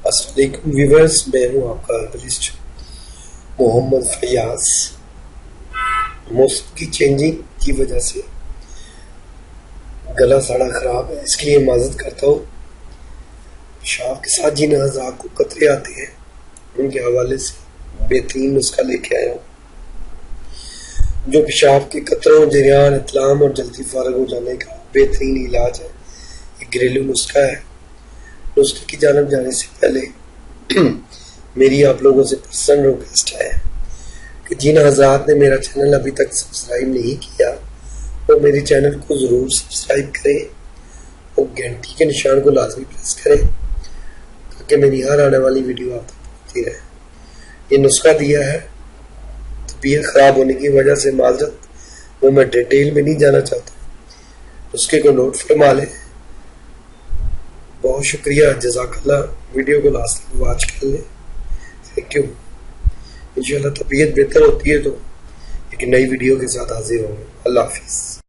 अस्सलामुअलैकुम व्यूअर्स, मैं हूँ आपका हर्बलिस्ट मोहम्मद फयाज। मौसम की चेंजिंग की वजह से गला साड़ा खराब है, इसके लिए माजरत करता हूँ। पेशाब के साथ जिन अज़ा को कतरे आते हैं उनके हवाले से बेहतरीन नुस्खा लेके आया हूँ, जो पेशाब के कतरों, जरियान, इतलाम और जल्दी फारग हो जाने का बेहतरीन इलाज है। एक घरेलू नुस्खा है। नुस्खे की जानब जाने से पहले मेरी आप लोगों से पर्सनल रिक्वेस्ट है कि जिन हज़रात ने मेरा चैनल अभी तक सब्सक्राइब नहीं किया वो मेरे चैनल को ज़रूर सब्सक्राइब करें और घंटी के निशान को लाजमी प्रेस करें ताकि मेरी हर आने वाली वीडियो आप तक पहुँचती रहे। ये नुस्खा दिया है तबीयत ख़राब होने की वजह से माजरत, वो मैं डिटेल में नहीं जाना चाहता। नुस्खे को नोट फरमा लें। बहुत शुक्रिया, जज़ाकल्लाह। वीडियो को लास्ट तक वॉच कर लें। Thank you. इंशाल्लाह तबीयत बेहतर होती है तो एक नई वीडियो के साथ हाजिर होंगे। अल्लाह हाफिज़।